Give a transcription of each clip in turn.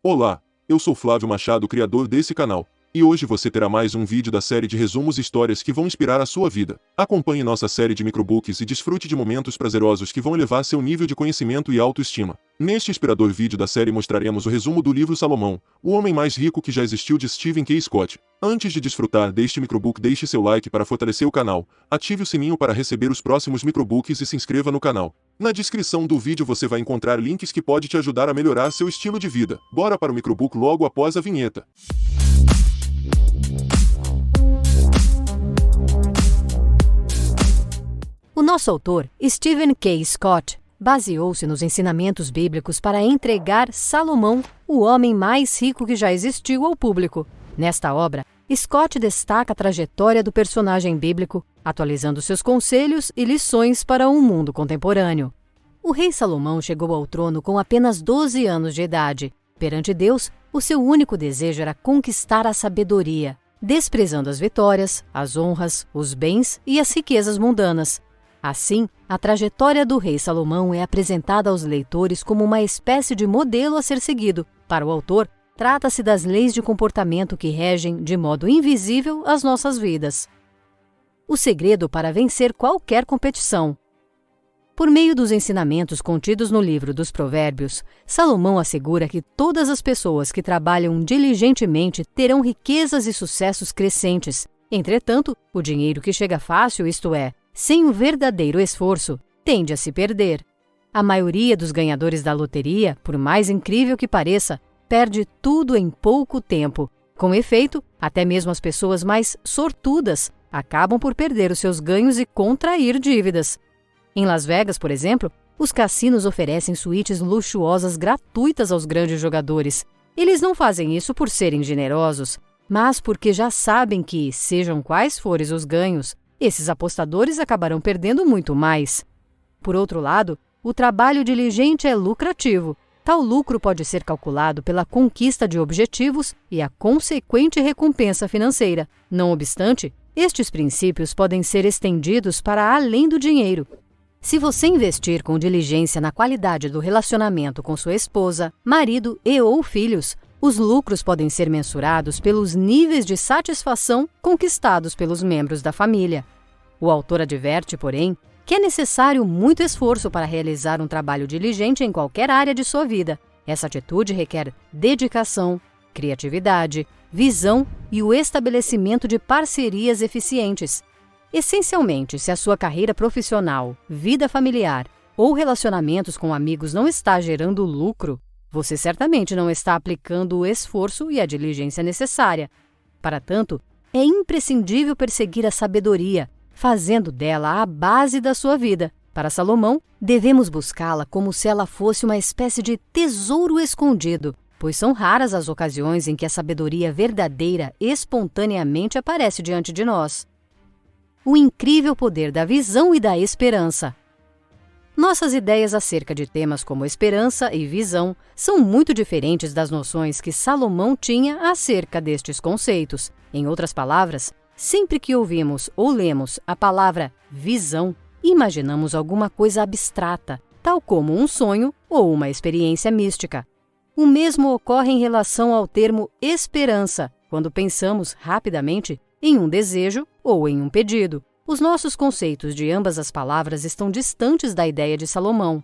Olá, eu sou Flávio Machado, criador desse canal. E hoje você terá mais um vídeo da série de resumos e histórias que vão inspirar a sua vida. Acompanhe nossa série de microbooks e desfrute de momentos prazerosos que vão elevar seu nível de conhecimento e autoestima. Neste inspirador vídeo da série mostraremos o resumo do livro Salomão, o homem mais rico que já existiu, de Stephen K. Scott. Antes de desfrutar deste microbook, deixe seu like para fortalecer o canal, ative o sininho para receber os próximos microbooks e se inscreva no canal. Na descrição do vídeo você vai encontrar links que podem te ajudar a melhorar seu estilo de vida. Bora para o microbook logo após a vinheta. O nosso autor, Stephen K. Scott, baseou-se nos ensinamentos bíblicos para entregar Salomão, o homem mais rico que já existiu, ao público. Nesta obra, Scott destaca a trajetória do personagem bíblico, atualizando seus conselhos e lições para um mundo contemporâneo. O rei Salomão chegou ao trono com apenas 12 anos de idade. Perante Deus, o seu único desejo era conquistar a sabedoria, desprezando as vitórias, as honras, os bens e as riquezas mundanas. Assim, a trajetória do rei Salomão é apresentada aos leitores como uma espécie de modelo a ser seguido. Para o autor, trata-se das leis de comportamento que regem, de modo invisível, as nossas vidas. O segredo para vencer qualquer competição. Por meio dos ensinamentos contidos no livro dos Provérbios, Salomão assegura que todas as pessoas que trabalham diligentemente terão riquezas e sucessos crescentes. Entretanto, o dinheiro que chega fácil, isto é, sem o verdadeiro esforço, tende a se perder. A maioria dos ganhadores da loteria, por mais incrível que pareça, perde tudo em pouco tempo. Com efeito, até mesmo as pessoas mais sortudas acabam por perder os seus ganhos e contrair dívidas. Em Las Vegas, por exemplo, os cassinos oferecem suítes luxuosas gratuitas aos grandes jogadores. Eles não fazem isso por serem generosos, mas porque já sabem que, sejam quais forem os ganhos, esses apostadores acabarão perdendo muito mais. Por outro lado, o trabalho diligente é lucrativo. Tal lucro pode ser calculado pela conquista de objetivos e a consequente recompensa financeira. Não obstante, estes princípios podem ser estendidos para além do dinheiro. Se você investir com diligência na qualidade do relacionamento com sua esposa, marido ou filhos, os lucros podem ser mensurados pelos níveis de satisfação conquistados pelos membros da família. O autor adverte, porém, que é necessário muito esforço para realizar um trabalho diligente em qualquer área de sua vida. Essa atitude requer dedicação, criatividade, visão e o estabelecimento de parcerias eficientes. Essencialmente, se a sua carreira profissional, vida familiar ou relacionamentos com amigos não está gerando lucro, você certamente não está aplicando o esforço e a diligência necessária. Para tanto, é imprescindível perseguir a sabedoria, fazendo dela a base da sua vida. Para Salomão, devemos buscá-la como se ela fosse uma espécie de tesouro escondido, pois são raras as ocasiões em que a sabedoria verdadeira espontaneamente aparece diante de nós. O incrível poder da visão e da esperança. Nossas ideias acerca de temas como esperança e visão são muito diferentes das noções que Salomão tinha acerca destes conceitos. Em outras palavras, sempre que ouvimos ou lemos a palavra visão, imaginamos alguma coisa abstrata, tal como um sonho ou uma experiência mística. O mesmo ocorre em relação ao termo esperança, quando pensamos rapidamente em um desejo ou em um pedido. Os nossos conceitos de ambas as palavras estão distantes da ideia de Salomão.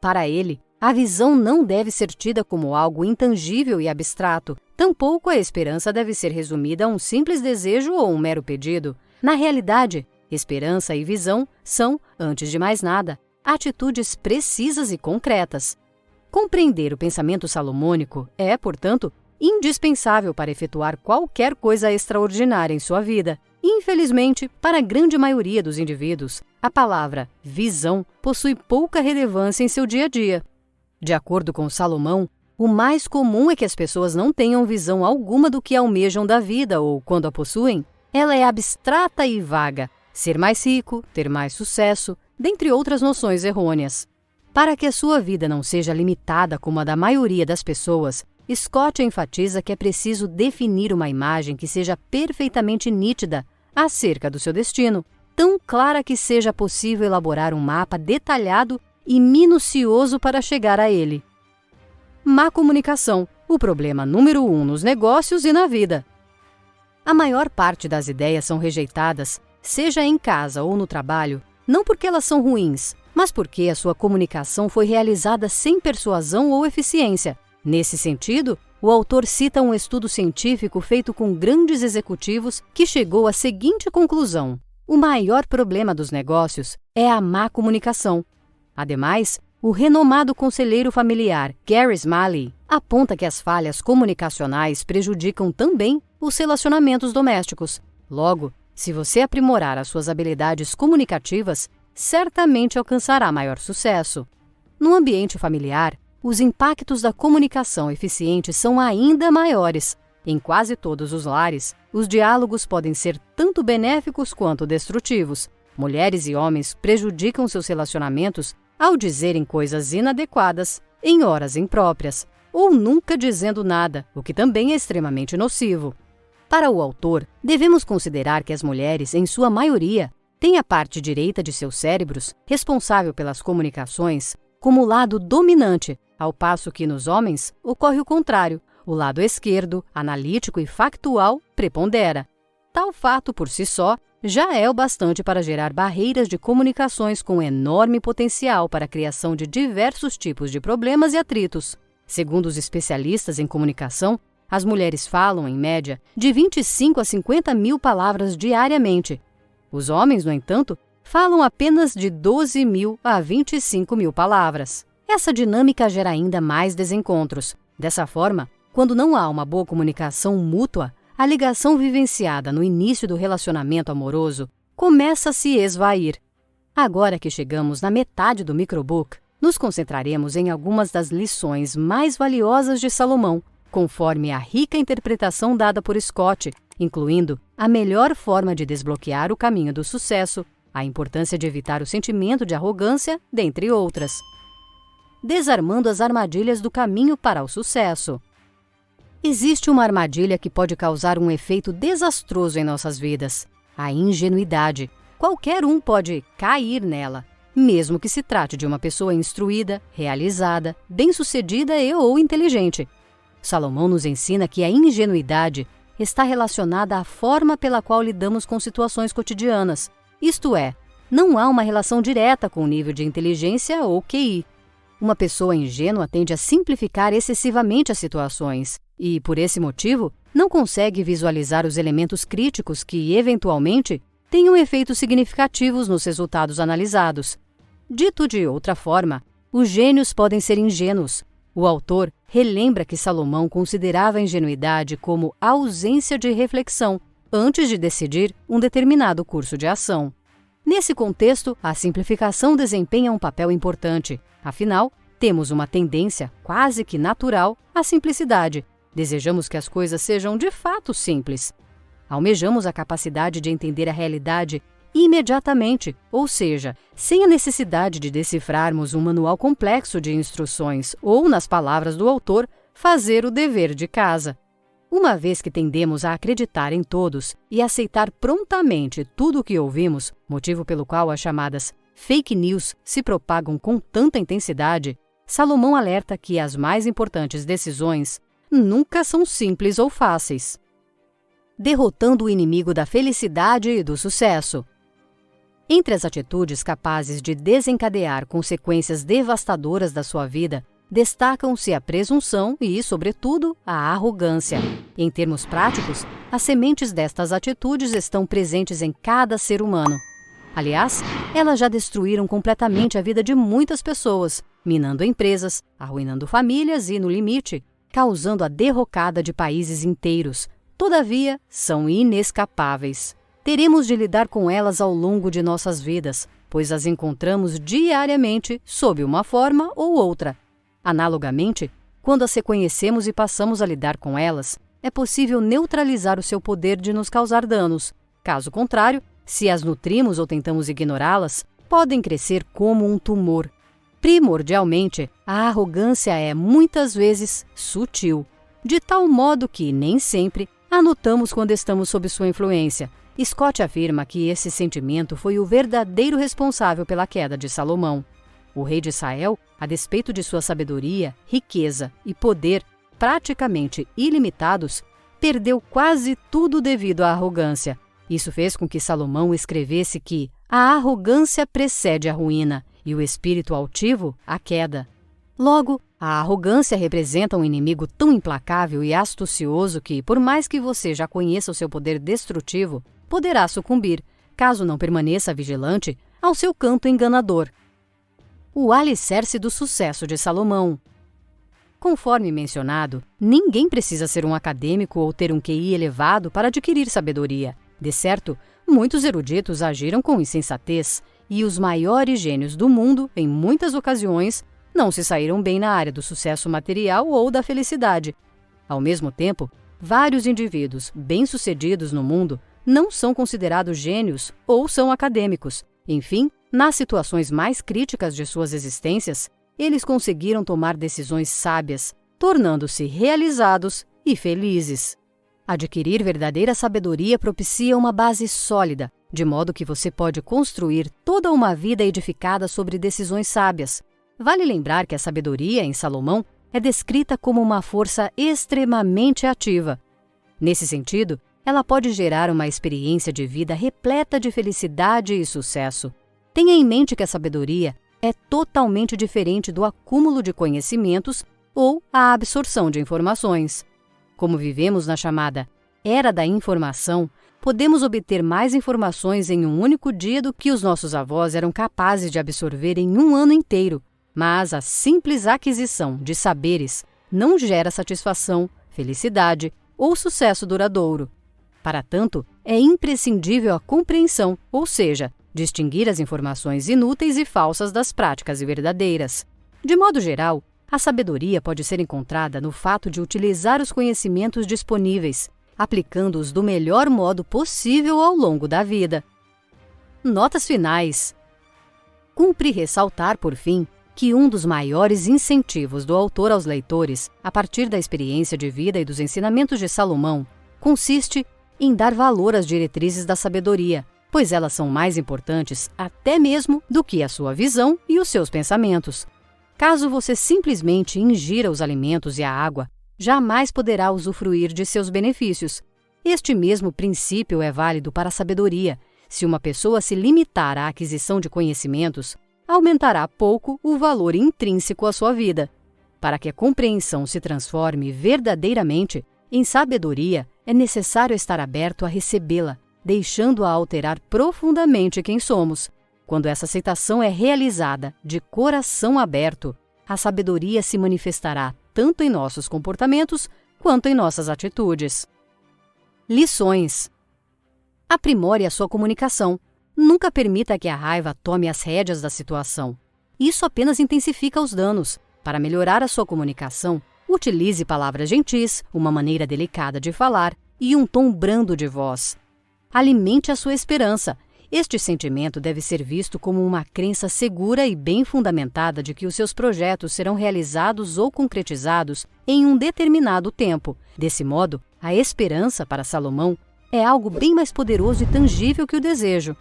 Para ele, a visão não deve ser tida como algo intangível e abstrato, tampouco a esperança deve ser resumida a um simples desejo ou um mero pedido. Na realidade, esperança e visão são, antes de mais nada, atitudes precisas e concretas. Compreender o pensamento salomônico é, portanto, indispensável para efetuar qualquer coisa extraordinária em sua vida. Infelizmente, para a grande maioria dos indivíduos, a palavra visão possui pouca relevância em seu dia a dia. De acordo com Salomão, o mais comum é que as pessoas não tenham visão alguma do que almejam da vida ou, quando a possuem, ela é abstrata e vaga. Ser mais rico, ter mais sucesso, dentre outras noções errôneas. Para que a sua vida não seja limitada como a da maioria das pessoas, Scott enfatiza que é preciso definir uma imagem que seja perfeitamente nítida acerca do seu destino, tão clara que seja possível elaborar um mapa detalhado e minucioso para chegar a ele. Má comunicação. o problema número 1 nos negócios e na vida. A maior parte das ideias são rejeitadas, seja em casa ou no trabalho, não porque elas são ruins, mas porque a sua comunicação foi realizada sem persuasão ou eficiência. Nesse sentido, o autor cita um estudo científico feito com grandes executivos que chegou à seguinte conclusão: o maior problema dos negócios é a má comunicação. Ademais, o renomado conselheiro familiar Gary Smalley aponta que as falhas comunicacionais prejudicam também os relacionamentos domésticos. Logo, se você aprimorar as suas habilidades comunicativas, certamente alcançará maior sucesso. No ambiente familiar, os impactos da comunicação eficiente são ainda maiores. Em quase todos os lares, os diálogos podem ser tanto benéficos quanto destrutivos. Mulheres e homens prejudicam seus relacionamentos ao dizerem coisas inadequadas, em horas impróprias, ou nunca dizendo nada, o que também é extremamente nocivo. Para o autor, devemos considerar que as mulheres, em sua maioria, têm a parte direita de seus cérebros, responsável pelas comunicações, como lado dominante, ao passo que nos homens ocorre o contrário. O lado esquerdo, analítico e factual, prepondera. Tal fato, por si só, já é o bastante para gerar barreiras de comunicações com enorme potencial para a criação de diversos tipos de problemas e atritos. Segundo os especialistas em comunicação, as mulheres falam, em média, de 25 a 50 mil palavras diariamente. Os homens, no entanto, falam apenas de 12 mil a 25 mil palavras. Essa dinâmica gera ainda mais desencontros. Dessa forma, quando não há uma boa comunicação mútua, a ligação vivenciada no início do relacionamento amoroso começa a se esvair. Agora que chegamos na metade do microbook, nos concentraremos em algumas das lições mais valiosas de Salomão, conforme a rica interpretação dada por Scott, incluindo a melhor forma de desbloquear o caminho do sucesso, a importância de evitar o sentimento de arrogância, dentre outras. Desarmando as armadilhas do caminho para o sucesso. Existe uma armadilha que pode causar um efeito desastroso em nossas vidas: a ingenuidade. Qualquer um pode cair nela, mesmo que se trate de uma pessoa instruída, realizada, bem-sucedida ou inteligente. Salomão nos ensina que a ingenuidade está relacionada à forma pela qual lidamos com situações cotidianas. Isto é, não há uma relação direta com o nível de inteligência ou QI. Uma pessoa ingênua tende a simplificar excessivamente as situações e, por esse motivo, não consegue visualizar os elementos críticos que, eventualmente, tenham efeitos significativos nos resultados analisados. Dito de outra forma, os gênios podem ser ingênuos. O autor relembra que Salomão considerava a ingenuidade como ausência de reflexão antes de decidir um determinado curso de ação. Nesse contexto, a simplificação desempenha um papel importante. Afinal, temos uma tendência quase que natural à simplicidade. Desejamos que as coisas sejam de fato simples. Almejamos a capacidade de entender a realidade imediatamente, ou seja, sem a necessidade de decifrarmos um manual complexo de instruções ou, nas palavras do autor, fazer o dever de casa. Uma vez que tendemos a acreditar em todos e aceitar prontamente tudo o que ouvimos, motivo pelo qual as chamadas fake news se propagam com tanta intensidade, Salomão alerta que as mais importantes decisões nunca são simples ou fáceis. Derrotando o inimigo da felicidade e do sucesso. Entre as atitudes capazes de desencadear consequências devastadoras da sua vida, destacam-se a presunção e, sobretudo, a arrogância. Em termos práticos, as sementes destas atitudes estão presentes em cada ser humano. Aliás, elas já destruíram completamente a vida de muitas pessoas, minando empresas, arruinando famílias e, no limite, causando a derrocada de países inteiros. Todavia, são inescapáveis. Teremos de lidar com elas ao longo de nossas vidas, pois as encontramos diariamente sob uma forma ou outra. Analogamente, quando as reconhecemos e passamos a lidar com elas, é possível neutralizar o seu poder de nos causar danos. Caso contrário, se as nutrimos ou tentamos ignorá-las, podem crescer como um tumor. Primordialmente, a arrogância é, muitas vezes, sutil, de tal modo que, nem sempre, a notamos quando estamos sob sua influência. Scott afirma que esse sentimento foi o verdadeiro responsável pela queda de Salomão. O rei de Israel, a despeito de sua sabedoria, riqueza e poder, praticamente ilimitados, perdeu quase tudo devido à arrogância. Isso fez com que Salomão escrevesse que a arrogância precede a ruína e o espírito altivo a queda. Logo, a arrogância representa um inimigo tão implacável e astucioso que, por mais que você já conheça o seu poder destrutivo, poderá sucumbir, caso não permaneça vigilante, ao seu canto enganador. O alicerce do sucesso de Salomão. Conforme mencionado, ninguém precisa ser um acadêmico ou ter um QI elevado para adquirir sabedoria. De certo, muitos eruditos agiram com insensatez, e os maiores gênios do mundo, em muitas ocasiões, não se saíram bem na área do sucesso material ou da felicidade. Ao mesmo tempo, vários indivíduos bem-sucedidos no mundo não são considerados gênios ou são acadêmicos. Enfim, nas situações mais críticas de suas existências, eles conseguiram tomar decisões sábias, tornando-se realizados e felizes. Adquirir verdadeira sabedoria propicia uma base sólida, de modo que você pode construir toda uma vida edificada sobre decisões sábias. Vale lembrar que a sabedoria, em Salomão, é descrita como uma força extremamente ativa. Nesse sentido, ela pode gerar uma experiência de vida repleta de felicidade e sucesso. Tenha em mente que a sabedoria é totalmente diferente do acúmulo de conhecimentos ou a absorção de informações. Como vivemos na chamada Era da Informação, podemos obter mais informações em um único dia do que os nossos avós eram capazes de absorver em um ano inteiro. Mas a simples aquisição de saberes não gera satisfação, felicidade ou sucesso duradouro. Para tanto, é imprescindível a compreensão, ou seja, distinguir as informações inúteis e falsas das práticas verdadeiras. De modo geral, a sabedoria pode ser encontrada no fato de utilizar os conhecimentos disponíveis, aplicando-os do melhor modo possível ao longo da vida. Notas finais. Cumpre ressaltar, por fim, que um dos maiores incentivos do autor aos leitores, a partir da experiência de vida e dos ensinamentos de Salomão, consiste em dar valor às diretrizes da sabedoria, pois elas são mais importantes até mesmo do que a sua visão e os seus pensamentos. Caso você simplesmente ingira os alimentos e a água, jamais poderá usufruir de seus benefícios. Este mesmo princípio é válido para a sabedoria. Se uma pessoa se limitar à aquisição de conhecimentos, aumentará pouco o valor intrínseco à sua vida. Para que a compreensão se transforme verdadeiramente em sabedoria, é necessário estar aberto a recebê-la, deixando-a alterar profundamente quem somos. Quando essa aceitação é realizada de coração aberto, a sabedoria se manifestará tanto em nossos comportamentos quanto em nossas atitudes. Lições. Aprimore a sua comunicação. Nunca permita que a raiva tome as rédeas da situação. Isso apenas intensifica os danos. Para melhorar a sua comunicação, utilize palavras gentis, uma maneira delicada de falar e um tom brando de voz. Alimente a sua esperança. Este sentimento deve ser visto como uma crença segura e bem fundamentada de que os seus projetos serão realizados ou concretizados em um determinado tempo. Desse modo, a esperança, para Salomão, é algo bem mais poderoso e tangível que o desejo.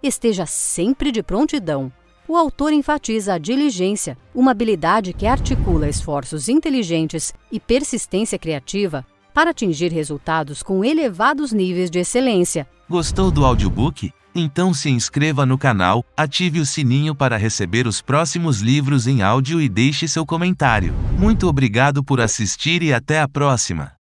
Esteja sempre de prontidão. O autor enfatiza a diligência, uma habilidade que articula esforços inteligentes e persistência criativa para atingir resultados com elevados níveis de excelência. Gostou do audiobook? Então se inscreva no canal, ative o sininho para receber os próximos livros em áudio e deixe seu comentário. Muito obrigado por assistir e até a próxima!